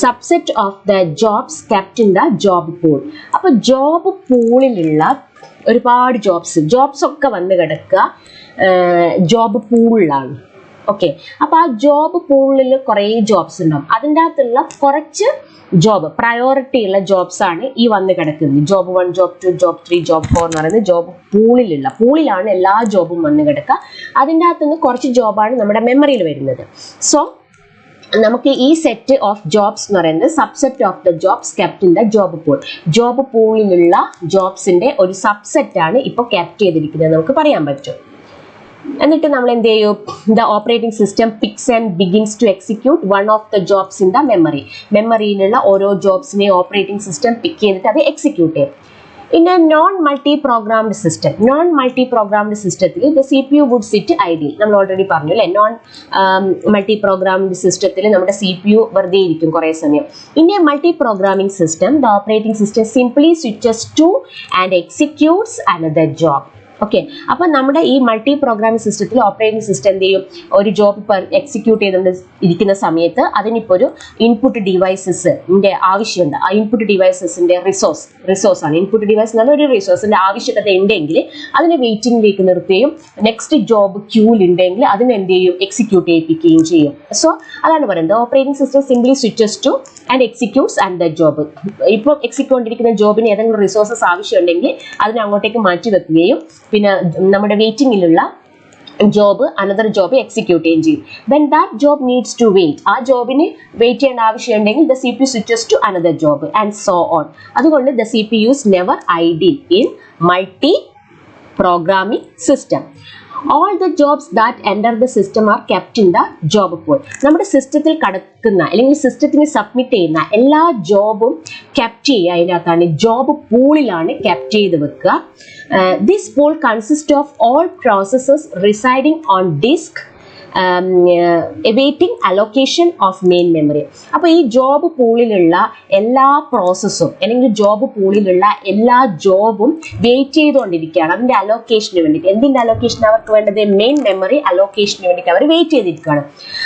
subset of the jobs kept in the job pool. അപ്പോൾ job പൂളിലുള്ള ഒരുപാട് ജോബ്സ് ഒക്കെ വന്ന് കിടക്കുക ജോബ് പൂളിലാണ്. ഓക്കെ, അപ്പോൾ ആ ജോബ് പൂളിൽ കുറേ ജോബ്സ് ഉണ്ടാവും. അതിൻ്റെ അകത്തുള്ള കുറച്ച് ജോബ് പ്രയോറിറ്റി ഉള്ള ജോബ്സ് ആണ് ഈ വന്ന് കിടക്കുന്നത്. ജോബ് 1, ജോബ് 2, ജോബ് 3, ജോബ് 4 എന്ന് പറയുന്നത് ജോബ് പൂളിലാണ് എല്ലാ ജോബും വന്ന് കിടക്കുക. അതിൻ്റെ അകത്തുനിന്ന് കുറച്ച് ജോബാണ് നമ്മുടെ മെമ്മറിയിൽ വരുന്നത്. സോ നമുക്ക് ഈ സെറ്റ് ഓഫ് ജോബ്സ് എന്ന് പറയുന്നത് subset of the jobs kept in the job pool. Job പൂളിലുള്ള ജോബ്സിന്റെ ഒരു സബ്സെറ്റ് ആണ് ഇപ്പോൾ ക്യാപ്റ്റ് ചെയ്തിരിക്കുന്നത് നമുക്ക് പറയാൻ പറ്റും. എന്നിട്ട് നമ്മൾ എന്ത് ചെയ്യും, the operating system picks and begins to execute one of the jobs in the മെമ്മറിയിലുള്ള ഓരോ ജോബ്സിനെ ഓപ്പറേറ്റിംഗ് സിസ്റ്റം പിക്ക് ചെയ്തിട്ട് അത് എക്സിക്യൂട്ട് ചെയ്യും. In a non-multi-programmed system, സിസ്റ്റത്തിൽ the CPU would sit idle. നമ്മൾ ഓൾറെഡി പറഞ്ഞു അല്ലേ, multi-programmed സിസ്റ്റത്തിൽ നമ്മുടെ CPU വെറുതെ ഇരിക്കും കുറേ സമയം. In a multi-programming system, the operating system simply switches to and executes another job. Okay, അപ്പം നമ്മുടെ ഈ മൾട്ടി പ്രോഗ്രാമിംഗ് സിസ്റ്റത്തിൽ ഓപ്പറേറ്റിംഗ് സിസ്റ്റം എന്ത് ചെയ്യും, ഒരു ജോബ് എക്സിക്യൂട്ട് ചെയ്തുകൊണ്ട് ഇരിക്കുന്ന സമയത്ത് അതിനിപ്പോൾ ഒരു ഇൻപുട്ട് ഡിവൈസസിൻ്റെ ആവശ്യമുണ്ട്. ആ ഇൻപുട്ട് ഡിവൈസസിൻ്റെ റിസോഴ്സാണ്. ഇൻപുട്ട് ഡിവൈസ് എന്നുള്ള ഒരു റിസോഴ്സിൻ്റെ ആവശ്യകത ഉണ്ടെങ്കിൽ അതിനെ വെയിറ്റിംഗിലേക്ക് നിർത്തുകയും നെക്സ്റ്റ് ജോബ് ക്യൂലുണ്ടെങ്കിൽ അതിനെ എന്ത് ചെയ്യും, എക്സിക്യൂട്ട് ചെയ്യിപ്പിക്കുകയും ചെയ്യും. സോ അതാണ് പറയുന്നത് operating system simply switches two and executes and the job. ഇപ്പോൾ എക്സിക്യൂട്ട് കൊണ്ടിരിക്കുന്ന ജോബിന് ഏതെങ്കിലും റിസോഴ്സസ് ആവശ്യമുണ്ടെങ്കിൽ അതിനെ അങ്ങോട്ടേക്ക് മാറ്റി വെക്കുകയും പിന്നെ നമ്മുടെ വെയിറ്റിംഗിലുള്ള ജോബ് അനദർ ജോബ് എക്സിക്യൂട്ട് ചെയ്യുകയും ചെയ്യും. When that job needs to wait, ആ ജോബിന് വെയിറ്റ് ചെയ്യേണ്ട ആവശ്യമുണ്ടെങ്കിൽ the CPU switches to another job and so on. അതുകൊണ്ട് the CPU is never idle in multi-programming system. All the jobs that enter the system are kept in the job pool. നമ്മുടെ സിസ്റ്റത്തിൽ കടക്കുന്ന അല്ലെങ്കിൽ സിസ്റ്റത്തിന് submit ചെയ്യുന്ന എല്ലാ ജോബും kept ചെയ്യുക അതിനകത്താണ് ജോബ് പൂളിലാണ് കെപ്റ്റ് ചെയ്ത് വെക്കുക. This pool consists of all processes residing on disk awaiting allocation of main memory. അപ്പോൾ ഈ ജോബ് പൂളിലുള്ള എല്ലാ പ്രോസസ്സും അല്ലെങ്കിൽ ജോബ് പൂളിലുള്ള എല്ലാ ജോബും വെയിറ്റ് ചെയ്തുകൊണ്ടിരിക്കുകയാണ് അതിൻ്റെ അലോക്കേഷന് വേണ്ടിയിട്ട്. എന്തിൻ്റെ അലോക്കേഷൻ അവർക്ക് വേണ്ടത്? മെയിൻ മെമ്മറി അലോക്കേഷന് വേണ്ടിയിട്ട് അവർ വെയിറ്റ് ചെയ്തിരിക്കുകയാണ്.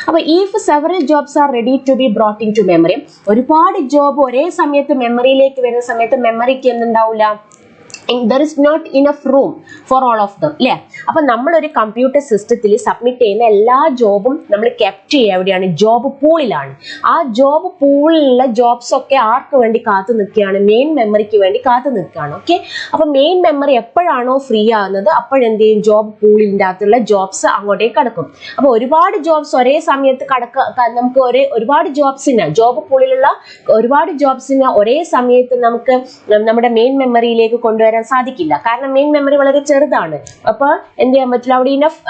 അപ്പോൾ if several jobs are ready to be brought into memory, ഒരുപാട് ജോബ് ഒരേ സമയത്ത് മെമ്മറിയിലേക്ക് വരുന്ന സമയത്ത് മെമ്മറിക്ക് എന്തുണ്ടാവില്ല, there is not enough room for all of them അല്ലേ. അപ്പം നമ്മളൊരു കമ്പ്യൂട്ടർ സിസ്റ്റത്തിൽ സബ്മിറ്റ് ചെയ്യുന്ന എല്ലാ ജോബും നമ്മൾ കെപ്റ്റ് ചെയ്യുക എവിടെയാണ്? ജോബ് പൂളിലാണ്. ആ ജോബ് പൂളിലുള്ള ജോബ്സ് ഒക്കെ ആർക്ക് വേണ്ടി കാത്തു നിൽക്കുകയാണ്? മെയിൻ മെമ്മറിക്ക് വേണ്ടി കാത്തു നിൽക്കുകയാണ്. ഓക്കെ, അപ്പം മെയിൻ മെമ്മറി എപ്പോഴാണോ ഫ്രീ ആകുന്നത് അപ്പോഴെന്ത് ചെയ്യും? ജോബ് പൂളിൻ്റെ അകത്തുള്ള ജോബ്സ് അങ്ങോട്ടേക്ക് കടക്കും. അപ്പോൾ ഒരുപാട് ജോബ്സ് ഒരേ സമയത്ത് നമുക്ക് ഒരുപാട് ജോബ്സിന് ജോബ് പൂളിലുള്ള ഒരുപാട് ജോബ്സിന് ഒരേ സമയത്ത് നമുക്ക് നമ്മുടെ മെയിൻ മെമ്മറിയിലേക്ക് കൊണ്ടുവരാൻ സാധിക്കില്ല. കാരണം മെയിൻ മെമ്മറി വളരെ ചെറുതാണ്. അപ്പൊ എന്ത് ചെയ്യാൻ പറ്റില്ല, അവിടെ ഇനഫ്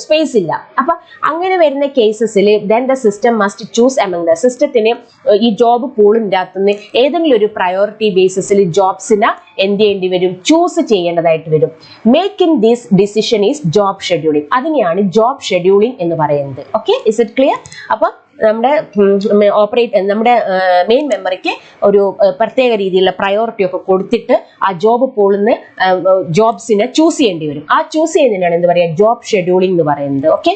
സ്പേസ് ഇല്ല. അപ്പൊ അങ്ങനെ വരുന്ന കേസസിൽ then the system must choose among the സിസ്റ്റത്തിന് ഈ ജോബ് പൂളിൻ്റെ അകത്തുനിന്ന് ഏതെങ്കിലും ഒരു പ്രയോറിറ്റി ബേസിസിൽ ജോബ്സിന് എന്ത് ചെയ്യേണ്ടി വരും? ചൂസ് ചെയ്യേണ്ടതായിട്ട് വരും. Making this decision is job scheduling. അതിനെയാണ് ജോബ് ഷെഡ്യൂളിംഗ് എന്ന് പറയുന്നത്. Okay, is it clear? അപ്പൊ നമ്മുടെ മെയിൻ മെമ്മറിക്ക് ഒരു പ്രത്യേക രീതിയിലുള്ള പ്രയോറിറ്റി ഒക്കെ കൊടുത്തിട്ട് ആ ജോബ് പൂളിൽ നിന്ന് ജോബ്സിനെ ചൂസ് ചെയ്യേണ്ടി വരും. ആ ചൂസ് ചെയ്യുന്നതിനാണ് എന്ത് പറയുക? ജോബ് ഷെഡ്യൂളിംഗ് എന്ന് പറയുന്നത്. Okay,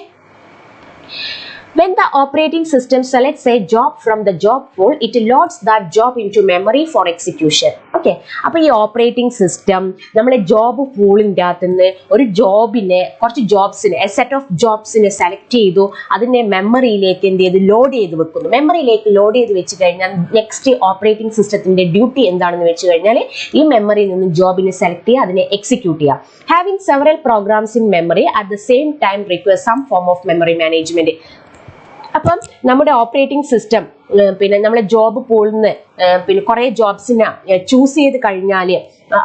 when the operating system selects a job from the job pool, it loads that job into memory for execution. Okay, അപ്പോൾ ഈ ഓപ്പറേറ്റിംഗ് സിസ്റ്റം നമ്മളെ ജോബ് പൂളിൻ്റെ അകത്ത് നിന്ന് ഒരു ജോബിനെ കുറച്ച് ജോബ്സിനെ സെറ്റ് ഓഫ് ജോബ്സിനെ സെലക്ട് ചെയ്തു അതിനെ മെമ്മറിയിലേക്ക് എന്ത് ചെയ്ത് ലോഡ് ചെയ്ത് വെക്കുന്നു. മെമ്മറിയിലേക്ക് ലോഡ് ചെയ്ത് വെച്ച് കഴിഞ്ഞാൽ നെക്സ്റ്റ് ഓപ്പറേറ്റിംഗ് സിസ്റ്റത്തിന്റെ ഡ്യൂട്ടി എന്താണെന്ന് വെച്ച് കഴിഞ്ഞാൽ ഈ മെമ്മറിയിൽ നിന്ന് ജോബിനെ സെലക്ട് ചെയ്യുക, അതിനെ എക്സിക്യൂട്ട് ചെയ്യുക. Having several programs in memory at the same time requires some form of memory management. അപ്പം നമ്മുടെ ഓപ്പറേറ്റിംഗ് സിസ്റ്റം പിന്നെ നമ്മളെ ജോബ് പൂളിൽ നിന്ന് പിന്നെ കുറേ ജോബ്സിനെ ചൂസ് ചെയ്ത് കഴിഞ്ഞാൽ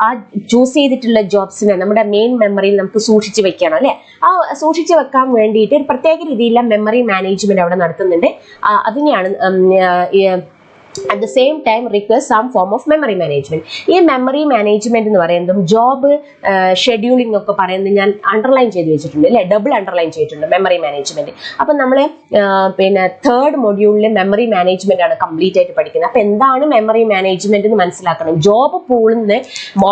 ആ ചൂസ് ചെയ്തിട്ടുള്ള ജോബ്സിനെ നമ്മുടെ മെയിൻ മെമ്മറിയിൽ നമുക്ക് സൂക്ഷിച്ച് വെക്കണം അല്ലേ. ആ സൂക്ഷിച്ച് വെക്കാൻ വേണ്ടിയിട്ട് ഒരു പ്രത്യേക രീതിയിലുള്ള മെമ്മറി മാനേജ്മെന്റ് അവിടെ നടത്തുന്നുണ്ട്. അതിനെയാണ് at the same time requires some form of memory management. ഈ മെമ്മറി മാനേജ്മെന്റ് എന്ന് പറയുന്നതും ജോബ് ഷെഡ്യൂളിംഗ് ഒക്കെ പറയുന്നത് ഞാൻ അണ്ടർലൈൻ ചെയ്ത് വെച്ചിട്ടുണ്ട് അല്ലെ, ഡബിൾ അണ്ടർലൈൻ ചെയ്തിട്ടുണ്ട് മെമ്മറി മാനേജ്മെന്റ്. അപ്പൊ നമ്മൾ പിന്നെ തേർഡ് മൊഡ്യൂളിൽ മെമ്മറി മാനേജ്മെന്റ് ആണ് കംപ്ലീറ്റ് ആയിട്ട് പഠിക്കുന്നത്. അപ്പൊ എന്താണ് മെമ്മറി മാനേജ്മെന്റ് എന്ന് മനസ്സിലാക്കണം. ജോബ് പൂളിൽ നിന്ന്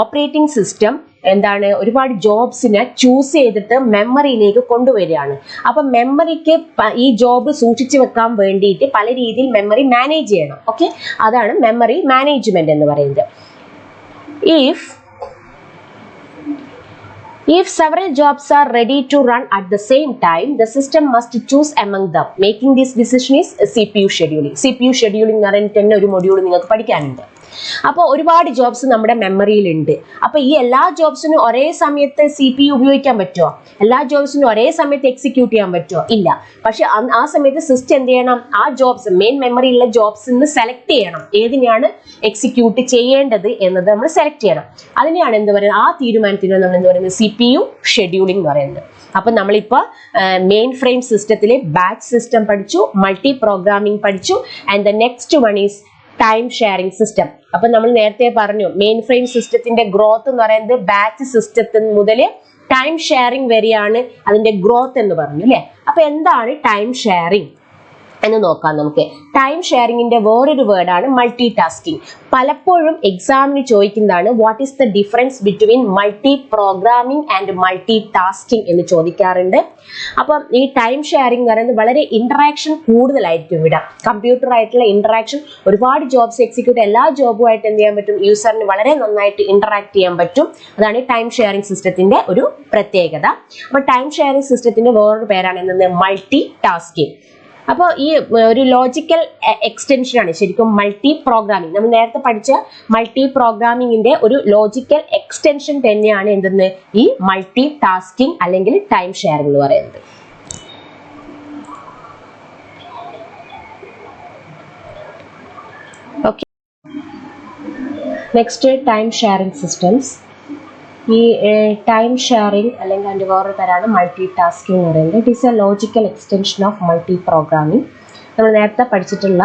ഓപ്പറേറ്റിംഗ് സിസ്റ്റം എന്താണ് ഒരുപാട് ജോബ്സിനെ ചൂസ് ചെയ്തിട്ട് മെമ്മറിയിലേക്ക് കൊണ്ടുവരികയാണ്. അപ്പൊ മെമ്മറിക്ക് ഈ ജോബ് സൂക്ഷിച്ചു വെക്കാൻ വേണ്ടിയിട്ട് പല രീതിയിൽ മെമ്മറി മാനേജ് ചെയ്യണം. ഓക്കെ, അതാണ് മെമ്മറി മാനേജ്മെന്റ് എന്ന് പറയുന്നത്. If several jobs are ready to run at the same time, the system must choose among them. Making this decision is CPU scheduling. CPU scheduling എന്ന് പറഞ്ഞിട്ട് തന്നെ ഒരു മൊഡ്യൂൾ നിങ്ങൾക്ക് പഠിക്കാനുണ്ട്. അപ്പോൾ ഒരുപാട് ജോബ്സ് നമ്മുടെ മെമ്മറിയിലുണ്ട്. അപ്പോൾ ഈ എല്ലാ ജോബ്സിനും ഒരേ സമയത്ത് CPU ഉപയോഗിക്കാൻ പറ്റുമോ? എല്ലാ ജോബ്സിനും ഒരേ സമയത്ത് എക്സിക്യൂട്ട് ചെയ്യാൻ പറ്റുമോ? ഇല്ല. പക്ഷെ ആ സമയത്ത് സിസ്റ്റം എന്ത് ചെയ്യണം? ആ ജോബ്സ് മെയിൻ മെമ്മറിയിലുള്ള ജോബ്സിൽ നിന്ന് സെലക്ട് ചെയ്യണം ഏതിനെയാണ് എക്സിക്യൂട്ട് ചെയ്യേണ്ടത് എന്നത് നമ്മൾ സെലക്ട് ചെയ്യണം. അതിനെയാണ് എന്ത് പറയുന്നത്? ആ തീരുമാനത്തിനാണ് നമ്മൾ എന്ത് പറയുന്നത്? CPU ഷെഡ്യൂളിംഗ് എന്ന് പറയുന്നത്. അപ്പൊ നമ്മളിപ്പോൾ മെയിൻ ഫ്രെയിം സിസ്റ്റത്തിലെ ബാച്ച് സിസ്റ്റം പഠിച്ചു, മൾട്ടി പ്രോഗ്രാമിംഗ് പഠിച്ചു, and the next one is time sharing system. അപ്പൊ നമ്മൾ നേരത്തെ പറഞ്ഞു മെയിൻ ഫ്രെയിം സിസ്റ്റത്തിന്റെ ഗ്രോത്ത് എന്ന് പറയുന്നത് ബാച്ച് സിസ്റ്റത്തിൽ മുതൽ ടൈം ഷെയറിംഗ് വരെയാണ് അതിന്റെ ഗ്രോത്ത് എന്ന് പറഞ്ഞു അല്ലെ. അപ്പൊ എന്താണ് ടൈം ഷെയറിംഗ് എന്ന് നോക്കാം നമുക്ക്. ടൈം ഷെയറിംഗിന്റെ വേറൊരു വേർഡാണ് മൾട്ടി ടാസ്കിങ്. പലപ്പോഴും എക്സാമിന് ചോദിക്കുന്നതാണ് what is the difference between multi programming and multi tasking എന്ന് ചോദിക്കാറുണ്ട്. അപ്പം ഈ ടൈം ഷെയറിംഗ് എന്ന് പറയുന്നത് വളരെ ഇന്ററാക്ഷൻ കൂടുതലായിരിക്കും ഇവിടെ. കമ്പ്യൂട്ടറായിട്ടുള്ള ഇന്ററാക്ഷൻ, ഒരുപാട് ജോബ്സ് എക്സിക്യൂട്ട് എല്ലാ ജോബുമായിട്ട് എന്ത് ചെയ്യാൻ പറ്റും? യൂസറിന് വളരെ നന്നായിട്ട് ഇന്ററാക്ട് ചെയ്യാൻ പറ്റും. അതാണ് ഈ ടൈം ഷെയറിംഗ് സിസ്റ്റത്തിന്റെ ഒരു പ്രത്യേകത. അപ്പൊ ടൈം ഷെയറിംഗ് സിസ്റ്റത്തിന്റെ വേറൊരു പേരാണ് എന്തെന്ന്? Multi tasking. അപ്പോൾ ഈ ഒരു ലോജിക്കൽ എക്സ്റ്റൻഷൻ ആണ് ശരിക്കും മൾട്ടി പ്രോഗ്രാമിംഗ്. നമ്മൾ നേരത്തെ പഠിച്ച മൾട്ടി പ്രോഗ്രാമിംഗിന്റെ ഒരു ലോജിക്കൽ എക്സ്റ്റൻഷൻ തന്നെയാണ് എന്തെന്ന് ഈ മൾട്ടി ടാസ്കിംഗ് അല്ലെങ്കിൽ ടൈം ഷെയറിംഗ് എന്ന് പറയുന്നത്. Okay, next time sharing systems. ഈ ടൈം ഷെയറിംഗ് അല്ലെങ്കിൽ അതിൻ്റെ വേറൊരു പേരാണ് മൾട്ടി ടാസ്കിംഗ് എന്ന് പറയുന്നത്. It is A logical extension of multi programming. നമ്മൾ നേരത്തെ പഠിച്ചിട്ടുള്ള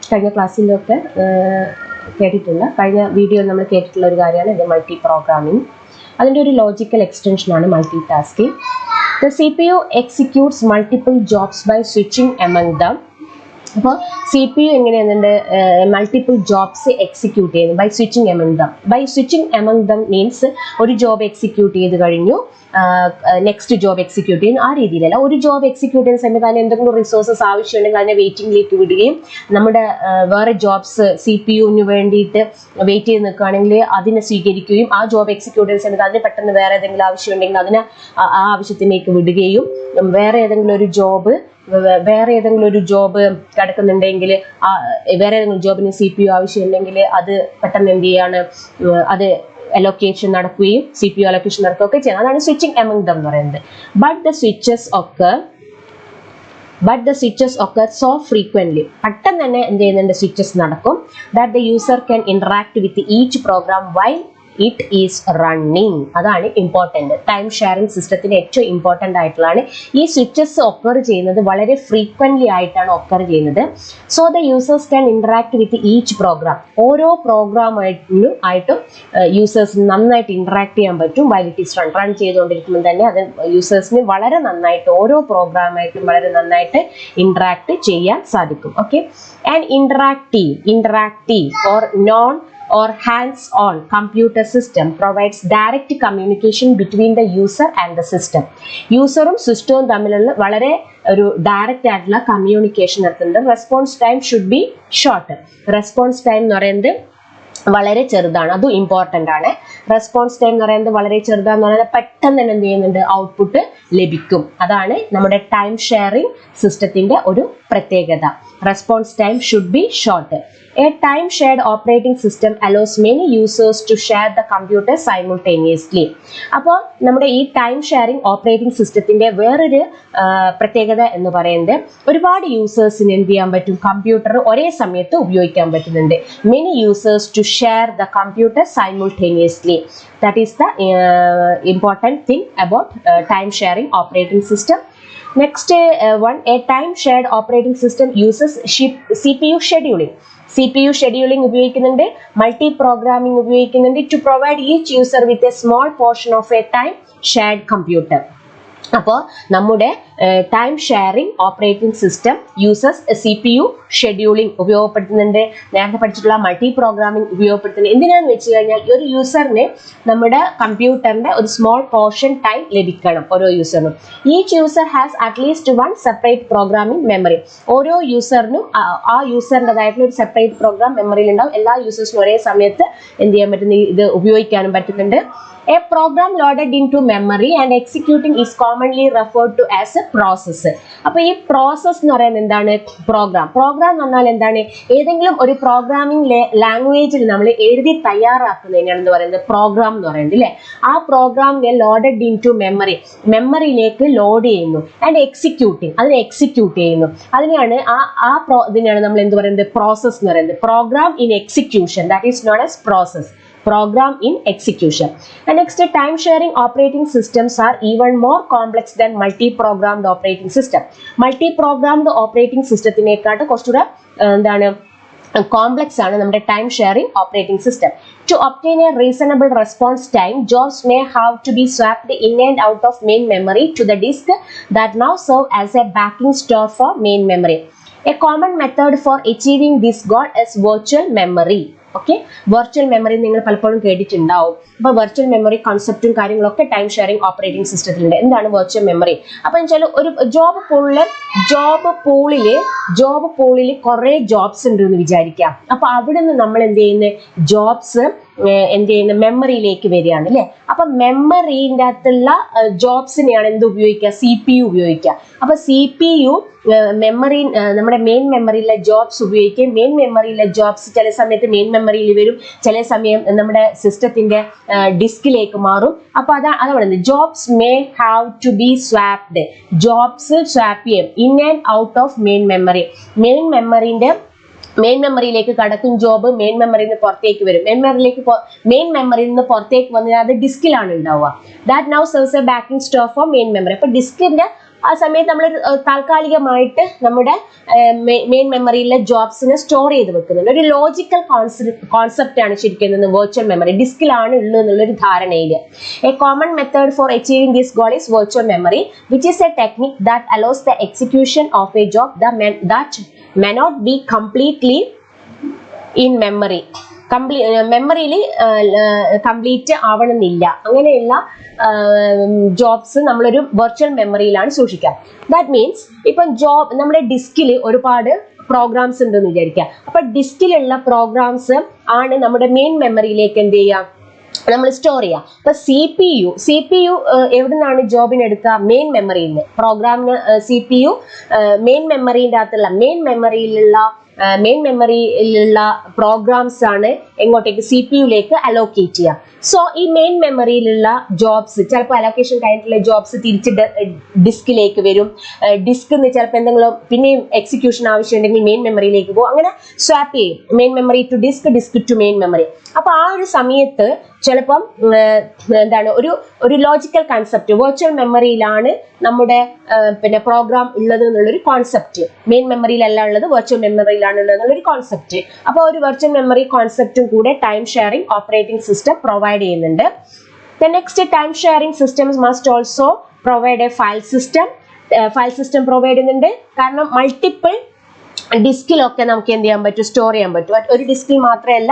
കഴിഞ്ഞ ക്ലാസ്സിലൊക്കെ കേട്ടിട്ടുള്ള കഴിഞ്ഞ വീഡിയോയിൽ നമ്മൾ കേട്ടിട്ടുള്ള ഒരു കാര്യമാണ് ഇത് മൾട്ടി പ്രോഗ്രാമിംഗ്. അതിൻ്റെ ഒരു ലോജിക്കൽ എക്സ്റ്റൻഷനാണ് multi tasking. The CPU executes multiple jobs by switching among them. അപ്പോൾ CPU എങ്ങനെയാണെന്നുണ്ട് മൾട്ടിപ്പിൾ ജോബ്സ് എക്സിക്യൂട്ട് ചെയ്യുന്നു by switching among them. By switching among them means ഒരു ജോബ് എക്സിക്യൂട്ട് ചെയ്ത് കഴിഞ്ഞു നെക്സ്റ്റ് ജോബ് എക്സിക്യൂട്ട് ചെയ്യുന്നു, ആ രീതിയിലല്ല. ഒരു ജോബ് എക്സിക്യൂട്ട് ചെയ്യുന്ന സമയത്ത് അതിന് എന്തെങ്കിലും റിസോഴ്സസ് ആവശ്യമുണ്ടെങ്കിൽ അതിനെ വെയിറ്റിംഗിലേക്ക് വിടുകയും നമ്മുടെ വേറെ ജോബ്സ് CPU വേണ്ടിയിട്ട് വെയിറ്റ് ചെയ്ത് നിൽക്കുകയാണെങ്കിൽ അതിനെ സ്വീകരിക്കുകയും ആ ജോബ് എക്സിക്യൂട്ട് ചെയ്യുന്ന സമയത്ത് അതിന് പെട്ടെന്ന് വേറെ ഏതെങ്കിലും ആവശ്യമുണ്ടെങ്കിൽ അതിനെ ആ ആവശ്യത്തിലേക്ക് വിടുകയും വേറെ ഏതെങ്കിലും ഒരു ജോബ് കിടക്കുന്നുണ്ടെങ്കിൽ വേറെ ഏതെങ്കിലും ജോബിന് CPU ആവശ്യമുണ്ടെങ്കിൽ അത് പെട്ടെന്ന് എന്ത് ചെയ്യാണ് അത് അലോക്കേഷൻ നടക്കുകയും CPU അലോക്കേഷൻ നടക്കുകയൊക്കെ ചെയ്യണം. അതാണ് സ്വിച്ചിങ് എമംഗ് ദം എന്ന് പറയുന്നത്. But the switches occur so frequently. പെട്ടെന്ന് തന്നെ എന്ത് ചെയ്യുന്നുണ്ട് സ്വിച്ചസ് നടക്കും. that the user can interact with each program while it is running. അതാണ് ഇമ്പോർട്ടൻറ്റ്. ടൈം ഷെയറിംഗ് സിസ്റ്റത്തിന് ഏറ്റവും ഇമ്പോർട്ടൻ്റ് ആയിട്ടുള്ളതാണ് ഈ സ്വിച്ചസ് ഒക്കർ ചെയ്യുന്നത് വളരെ ഫ്രീക്വൻ്റ്ലി ആയിട്ടാണ് ഒക്കർ ചെയ്യുന്നത്. So the users can interact with each program. ഓരോ പ്രോഗ്രാമായിട്ടും യൂസേഴ്സ് നന്നായിട്ട് ഇൻട്രാക്ട് ചെയ്യാൻ പറ്റും. വൈൽ ഇറ്റ് ഈസ് റൺ ചെയ്തുകൊണ്ടിരിക്കുമ്പോൾ തന്നെ അത് യൂസേഴ്സിന് വളരെ നന്നായിട്ട് ഓരോ പ്രോഗ്രാമായിട്ടും വളരെ നന്നായിട്ട് ഇൻട്രാക്ട് ചെയ്യാൻ സാധിക്കും. Okay, and interactive or non or hands-on computer system provides direct communication between the user and the system. യൂസറും സിസ്റ്റവും തമ്മിലുള്ള വളരെ ഒരു ഡയറക്റ്റ് ആയിട്ടുള്ള കമ്മ്യൂണിക്കേഷൻ നടത്തുന്നുണ്ട്. Response time should be short. Response time എന്ന് പറയുന്നത് വളരെ ചെറുതാണ്, അതും ഇമ്പോർട്ടൻ്റ് ആണ്. റെസ്പോൺസ് ടൈം എന്ന് പറയുന്നത് വളരെ ചെറുതാന്ന് പറയുന്നത് പെട്ടെന്ന് തന്നെ എന്ത് ചെയ്യുന്നുണ്ട് ഔട്ട്പുട്ട് ലഭിക്കും. അതാണ് നമ്മുടെ ടൈം ഷെയറിംഗ് സിസ്റ്റത്തിന്റെ ഒരു പ്രത്യേകത. Response time should be short. A time shared operating system allows many users to share the computer simultaneously. അപ്പോൾ നമ്മുടെ ഈ ടൈം ഷെയറിംഗ് ഓപ്പറേറ്റിംഗ് സിസ്റ്റത്തിന്റെ വേറൊരു പ്രത്യേകത എന്ന് പറയുന്നത് ഒരുപാട് യൂസേഴ്സിന് എന്ത് ചെയ്യാൻ പറ്റും കമ്പ്യൂട്ടർ ഒരേ സമയത്ത് ഉപയോഗിക്കാൻ പറ്റുന്നുണ്ട്. Many users to share the computer simultaneously. That is the important thing about time sharing operating system. Next one, a time shared operating system uses CPU scheduling. CPU scheduling ഉപയോഗിക്കുന്നുണ്ട്, മൾട്ടി പ്രോഗ്രാമിംഗ് ഉപയോഗിക്കുന്നുണ്ട് to provide each user with a small portion of a time shared computer. അപ്പോൾ നമ്മുടെ time sharing operating system uses CPU scheduling ഉപയോഗപ്പെടുത്തുന്നുണ്ട്. നേരത്തെ പഠിച്ചിട്ടുള്ള multi programming ഉപയോഗപ്പെടുത്തുന്നത് എന്തിനാന്ന് വെച്ച് കഴിഞ്ഞാൽ ഒരു യൂസറിന് നമ്മുടെ കമ്പ്യൂട്ടറിന്റെ ഒരു സ്മോൾ പോർഷൻ ടൈം ലഭിക്കണം ഓരോ യൂസറിനും. Each user has at least one separate programming memory. ഓരോ യൂസറിനും ആ യൂസറിൻ്റെതായിട്ടുള്ള ഒരു സെപ്പറേറ്റ് പ്രോഗ്രാം മെമ്മറിയിൽ ഉണ്ടാവും. എല്ലാ യൂസേഴ്സിനും ഒരേ സമയത്ത് എന്ത് ചെയ്യാൻ പറ്റുന്ന ഇത് ഉപയോഗിക്കാനും പറ്റുന്നുണ്ട്. A program loaded into memory and executing is commonly referred to as a process. അപ്പോൾ ഈ പ്രോസസ് എന്ന് പറയുന്നത് എന്താണ്? പ്രോഗ്രാം എന്ന് പറഞ്ഞാൽ എന്താണ്? ഏതെങ്കിലും ഒരു പ്രോഗ്രാമിംഗ് ലാംഗ്വേജിൽ നമ്മൾ എഴുതി തയ്യാറാക്കുന്നതിനാണ് എന്ന് പറയുന്നത് പ്രോഗ്രാം എന്ന് പറയുന്നത് അല്ലേ. ആ പ്രോഗ്രാമിനെ ലോഡഡ് ഇൻ ടു മെമ്മറിയിലേക്ക് ലോഡ് ചെയ്യുന്നു. ആൻഡ് അതിനെ എക്സിക്യൂട്ട് ചെയ്യുന്നു. അതിനെയാണ് ഇതിനെയാണ് നമ്മൾ എന്ത് പറയുന്നത് പ്രോസസ് എന്ന് പറയുന്നത്. Program in execution, that is known as process. Program in execution. And next, time sharing operating systems are even more complex than multi-programmed operating system. Multi-programmed operating systemത്തിനേക്കാട്ട് കുറച്ചുകൂടെ എന്താണ് കോംപ്ലക്സ് ആണ് നമ്മുടെ time sharing operating system. To obtain a reasonable response time, jobs may have to be swapped in and out of main memory to the disk that now serve as a backing store for main memory. A common method for achieving this goal is virtual memory. Okay, virtual memory നിങ്ങൾ പലപ്പോഴും കേട്ടിട്ടുണ്ടാവും. അപ്പോൾ virtual memory കൺസെപ്റ്റും കാര്യങ്ങളൊക്കെ time sharing operating സിസ്റ്റത്തിലുണ്ട്. എന്താണ് virtual memory? അപ്പോൾ വെച്ചാൽ ഒരു job പൂളിൽ കുറേ ജോബ്സ് ഉണ്ട് എന്ന് വിചാരിക്കാം. അപ്പോൾ അവിടെ നിന്ന് നമ്മൾ എന്ത് ചെയ്യുന്നത് ജോബ്സ് എന്ത് ചെയ്യുന്ന മെമ്മറിയിലേക്ക് വരികയാണ് അല്ലെ. അപ്പൊ മെമ്മറിന്റെ അകത്തുള്ള ജോബ്സിനെയാണ് എന്ത് ഉപയോഗിക്കുക, CPU ഉപയോഗിക്കുക. അപ്പൊ CPU മെമ്മറി നമ്മുടെ മെയിൻ മെമ്മറിയിലെ ജോബ്സ് ഉപയോഗിക്കുകയും മെയിൻ മെമ്മറിയിലെ ജോബ്സ് ചില സമയത്ത് മെയിൻ മെമ്മറിയിൽ വരും, ചില സമയം നമ്മുടെ സിസ്റ്റത്തിന്റെ ഡിസ്കിലേക്ക് മാറും. അപ്പൊ അതാണ് jobs may have to be swapped. Jobs swap ചെയ്യും in and out of main memory. Main മെമ്മറിയിലേക്ക് കടക്കും ജോബ്, മെയിൻ മെമ്മറിയിൽ നിന്ന് പുറത്തേക്ക് വരും. മെയിൻ മെമ്മറിയിൽ നിന്ന് പുറത്തേക്ക് വന്നാൽ അത് ഡിസ്കിലാണ് ഉണ്ടാവുക. That now serves A backing store four main memory. അപ്പൊ ഡിസ്കിന്റെ ആ സമയത്ത് നമ്മൾ താൽക്കാലികമായിട്ട് നമ്മുടെ മെയിൻ മെമ്മറിയിലെ ജോബ്സിനെ സ്റ്റോർ ചെയ്ത് വെക്കുന്നുണ്ട്. ഒരു ലോജിക്കൽ കോൺസെപ്റ്റ് ആണ് ശരിക്കും വെർച്വൽ മെമ്മറി. ഡിസ്കിലാണ് ഉള്ളത് എന്നുള്ളൊരു ധാരണയിൽ. A common method for achieving this goal is virtual memory, which is A technique that allows the execution of A job that may not be completely in memory. മെമ്മറിയിൽ complete ആവണമെന്നില്ല. അങ്ങനെയുള്ള jobs നമ്മളൊരു virtual മെമ്മറിയിലാണ് സൂക്ഷിക്കുക. That means ഇപ്പം നമ്മുടെ ഡിസ്കിൽ ഒരുപാട് programmes ഉണ്ടെന്ന് വിചാരിക്കുക. അപ്പൊ ഡിസ്കിലുള്ള പ്രോഗ്രാംസ് ആണ് നമ്മുടെ മെയിൻ മെമ്മറിയിലേക്ക് എന്ത് ചെയ്യുക, നമ്മൾ സ്റ്റോർ ചെയ്യാം. അപ്പൊ CPU എവിടെ നിന്നാണ് ജോബിന് എടുക്കുക, മെയിൻ മെമ്മറിയിൽ നിന്ന്. പ്രോഗ്രാമിന് CPU മെയിൻ മെമ്മറിന്റെ അകത്തുള്ള മെയിൻ മെമ്മറിയിലുള്ള പ്രോഗ്രാംസ് ആണ് എങ്ങോട്ടേക്ക് CPU-ലേക്ക് അലോക്കേറ്റ് ചെയ്യുക. സോ ഈ മെയിൻ മെമ്മറിയിലുള്ള ജോബ്സ് ചിലപ്പോൾ അലോക്കേഷൻ കഴിഞ്ഞിട്ടുള്ള ജോബ്സ് തിരിച്ച് ഡിസ്കിലേക്ക് വരും. ഡിസ്കിൽ നിന്ന് ചിലപ്പോൾ എന്തെങ്കിലും പിന്നെയും എക്സിക്യൂഷൻ ആവശ്യമുണ്ടെങ്കിൽ മെയിൻ മെമ്മറിയിലേക്ക് പോകും. അങ്ങനെ സ്വാപ്പ് ചെയ്യും, main memory to disk to main memory. അപ്പൊ ആ ഒരു സമയത്ത് ചിലപ്പം എന്താണ് ഒരു ലോജിക്കൽ കൺസെപ്റ്റ്, വെർച്വൽ മെമ്മറിയിലാണ് നമ്മുടെ പ്രോഗ്രാം ഉള്ളത് എന്നുള്ളൊരു കോൺസെപ്റ്റ്. മെയിൻ മെമ്മറിയിലല്ല ഉള്ളത്, വെർച്വൽ മെമ്മറിയിലാണ് ഉള്ളത് എന്നുള്ളൊരു കോൺസെപ്റ്റ്. അപ്പോൾ ഒരു വെർച്വൽ മെമ്മറി കോൺസെപ്റ്റും കൂടെ time sharing operating system provide ചെയ്യുന്നുണ്ട്. The next time sharing systems must also provide a file system. File system provide ചെയ്യുന്നുണ്ട്. കാരണം മൾട്ടിപ്പിൾ ഡിസ്കിലൊക്കെ നമുക്ക് എന്ത് ചെയ്യാൻ പറ്റും, സ്റ്റോർ ചെയ്യാൻ പറ്റും. ഒരു ഡിസ്കിൽ മാത്രമല്ല,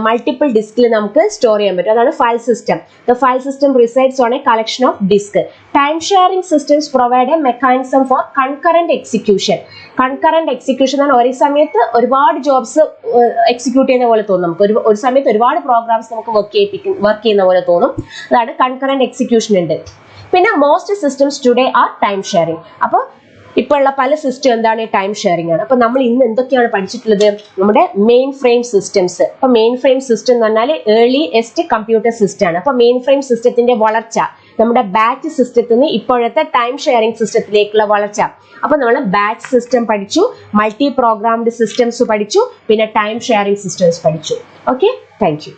മൾട്ടിപ്പിൾ ഡിസ്കിൽ നമുക്ക് സ്റ്റോർ ചെയ്യാൻ പറ്റും. അതാണ് file system. The file system resides on a collection of disk. Time sharing systems provide a mechanism for concurrent execution. Concurrent execution ആണ് ഒരേ സമയത്ത് ഒരുപാട് ജോബ്സ് എക്സിക്യൂട്ട് ചെയ്യുന്ന പോലെ തോന്നും. നമുക്ക് ഒരു സമയത്ത് ഒരുപാട് പ്രോഗ്രാംസ് നമുക്ക് വർക്ക് ചെയ്യുന്ന പോലെ തോന്നും. അതാണ് കൺകറന്റ് എക്സിക്യൂഷൻ ഉണ്ട്. പിന്നെ most systems today are time sharing. അപ്പോൾ ഇപ്പോൾ ഉള്ള പല സിസ്റ്റം എന്താണ്, ടൈം ഷെയറിംഗ് ആണ്. അപ്പൊ നമ്മൾ ഇന്ന് എന്തൊക്കെയാണ് പഠിച്ചിട്ടുള്ളത്, നമ്മുടെ മെയിൻ ഫ്രെയിം സിസ്റ്റംസ്. അപ്പൊ മെയിൻ ഫ്രെയിം സിസ്റ്റം എന്ന് പറഞ്ഞാൽ ഏർലിയസ്റ്റ് കമ്പ്യൂട്ടർ സിസ്റ്റം ആണ്. അപ്പൊ മെയിൻ ഫ്രെയിം സിസ്റ്റത്തിന്റെ വളർച്ച നമ്മുടെ ബാച്ച് സിസ്റ്റത്തിൽ നിന്ന് ഇപ്പോഴത്തെ ടൈം ഷെയറിംഗ് സിസ്റ്റത്തിലേക്കുള്ള വളർച്ച. അപ്പൊ നമ്മൾ ബാച്ച് സിസ്റ്റം പഠിച്ചു, മൾട്ടി പ്രോഗ്രാംഡ് സിസ്റ്റംസ് പഠിച്ചു, പിന്നെ ടൈം ഷെയറിംഗ് സിസ്റ്റംസ് പഠിച്ചു. Okay, thank you.